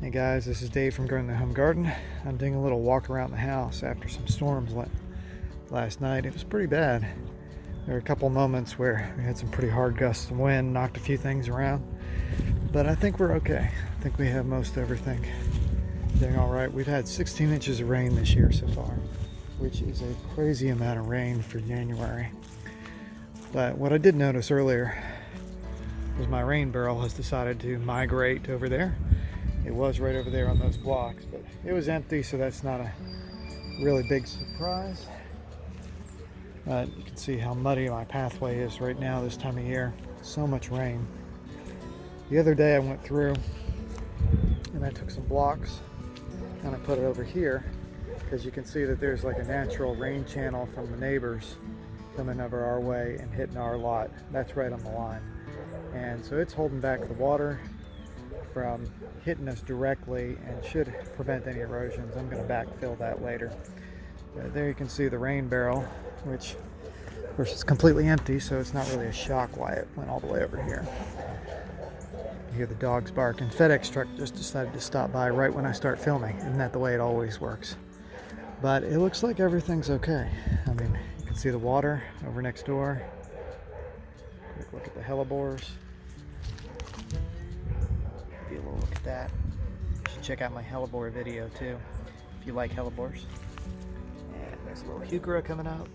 Hey guys, this is Dave from Growing the Home Garden. I'm doing a little walk around the house after some storms last night. It was pretty bad. There were a couple moments where we had some pretty hard gusts of wind, knocked a few things around, but I think we're okay. I think we have most everything doing all right. We've had 16 inches of rain this year so far, which is a crazy amount of rain for January. But what I did notice earlier was my rain barrel has decided to migrate over there. It was right over there on those blocks, but it was empty, so that's not a really big surprise. You can see how muddy my pathway is right now this time of year. So much rain. The other day I went through and I took some blocks and I put it over here because you can see that there's like a natural rain channel from the neighbors coming over our way and hitting our lot. That's right on the line. And so it's holding back the water from hitting us directly and should prevent any erosions. I'm going to backfill that later. There you can see the rain barrel, which of course is completely empty, so it's not really a shock why it went all the way over here. You hear the dogs barking. FedEx truck just decided to stop by right when I start filming. Isn't that the way it always works? But it looks like everything's okay. I mean, you can see the water over next door. Quick look at the hellebores. Give you a little look at that. You should check out my hellebore video too, if you like hellebores. And there's a little heuchera coming out.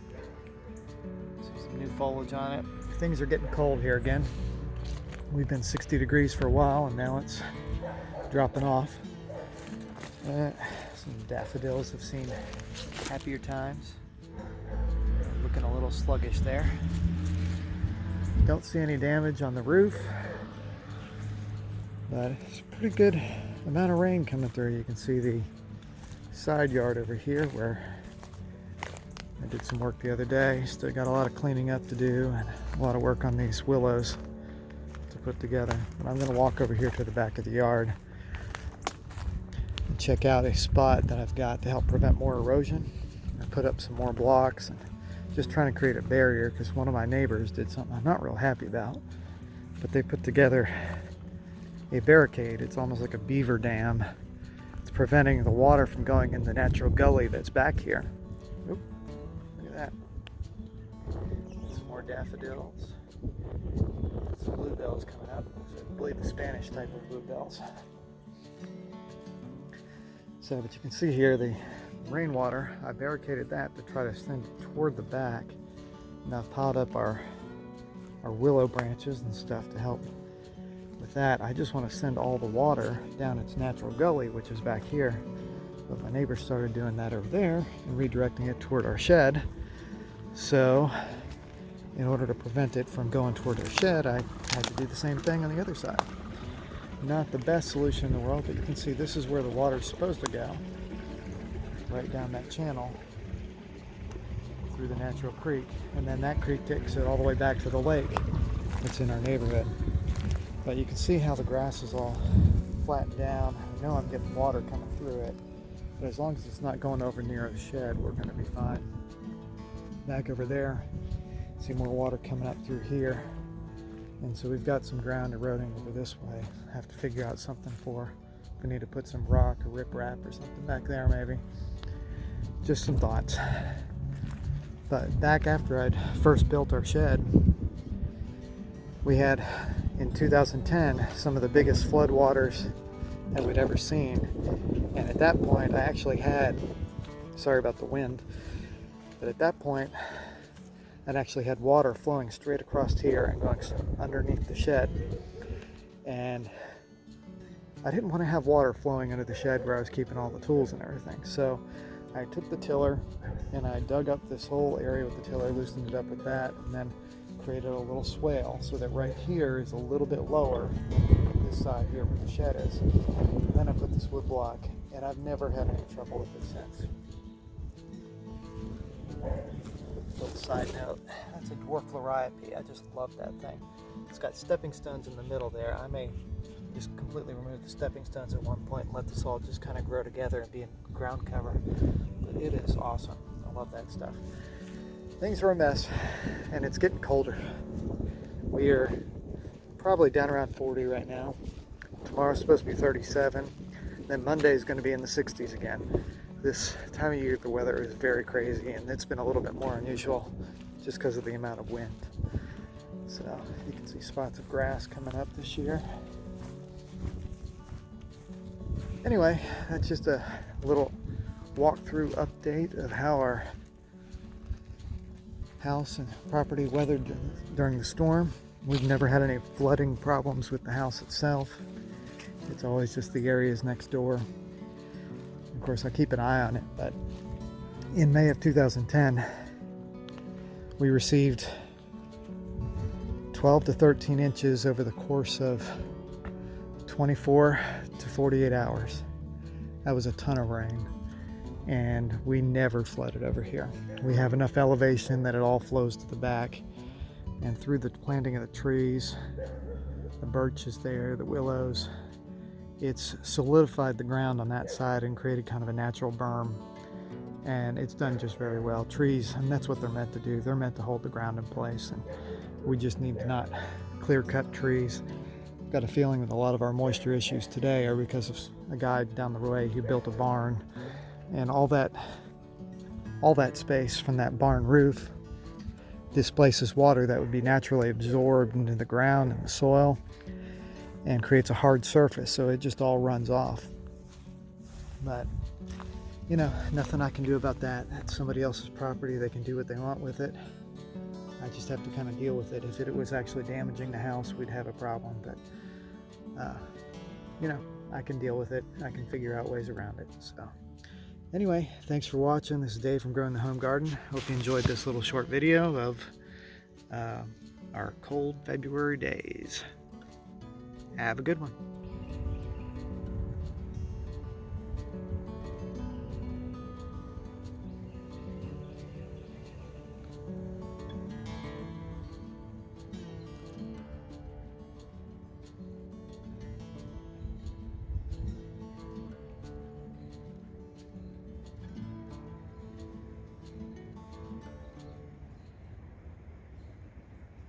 See some new foliage on it. Things are getting cold here again. We've been 60 degrees for a while, and now it's dropping off. Some daffodils have seen happier times. Looking a little sluggish there. Don't see any damage on the roof, but it's a pretty good amount of rain coming through. You can see the side yard over here where I did some work the other day. Still got a lot of cleaning up to do and a lot of work on these willows to put together. But I'm going to walk over here to the back of the yard and check out a spot that I've got to help prevent more erosion. I put up some more blocks and just trying to create a barrier because one of my neighbors did something I'm not real happy about. But they put together a barricade. It's almost like a beaver dam. It's preventing the water from going in the natural gully that's back here. Oop, look at that. Some more daffodils. Some bluebells coming up. I believe the Spanish type of bluebells. So, but you can see here the rainwater. I barricaded that to try to send it toward the back. And I've piled up our willow branches and stuff to help with that. I just want to send all the water down its natural gully, which is back here. But my neighbor started doing that over there and redirecting it toward our shed. So in order to prevent it from going toward our shed, I had to do the same thing on the other side. Not the best solution in the world, but you can see this is where the water is supposed to go. Right down that channel through the natural creek, and then that creek takes it all the way back to the lake that's in our neighborhood. But you can see how the grass is all flattened down. I know I'm getting water coming through it, but as long as it's not going over near the shed, we're going to be fine. Back over there, see more water coming up through here, and so we've got some ground eroding over this way. I have to figure out something for. We need to put some rock or riprap or something back there maybe. Just some thoughts. But back after I'd first built our shed, we had in 2010 some of the biggest flood waters that we'd ever seen. And at that point I actually had, sorry about the wind, but at that point I'd actually had water flowing straight across here and going underneath the shed. And I didn't want to have water flowing under the shed where I was keeping all the tools and everything. So I took the tiller and I dug up this whole area with the tiller, loosened it up with that, and then created a little swale so that right here is a little bit lower than this side here where the shed is. And then I put this wood block, and I've never had any trouble with it since. Little side note, that's a dwarf liriope. I just love that thing. It's got stepping stones in the middle there. I may just completely remove the stepping stones at one point and let this all just kind of grow together and be in ground cover. But it is awesome. I love that stuff. Things are a mess, and it's getting colder. We are probably down around 40 right now. Tomorrow's supposed to be 37. Then Monday is going to be in the 60s again. This time of year the weather is very crazy, and it's been a little bit more unusual just because of the amount of wind. So you can see spots of grass coming up this year. Anyway, that's just a little walkthrough update of how our house and property weathered during the storm. We've never had any flooding problems with the house itself. It's always just the areas next door. Of course, I keep an eye on it, but in May of 2010, we received 12 to 13 inches over the course of 24 to 48 hours. That was a ton of rain, and we never flooded over here. We have enough elevation that it all flows to the back, and through the planting of the trees, the birches there, the willows, it's solidified the ground on that side and created kind of a natural berm, and it's done just very well. Trees, and that's what they're meant to do. They're meant to hold the ground in place, and we just need to not clear cut trees. I've got a feeling that a lot of our moisture issues today are because of a guy down the way who built a barn, and all that space from that barn roof displaces water that would be naturally absorbed into the ground and the soil, and creates a hard surface, so it just all runs off. But you know, nothing I can do about that. That's somebody else's property. They can do what they want with it. I just have to kind of deal with it. If it was actually damaging the house, we'd have a problem, but you know, I can deal with it. I can figure out ways around it. So anyway, thanks for watching. This is Dave from Growing the Home Garden. Hope you enjoyed this little short video of our cold February days. Have a good one.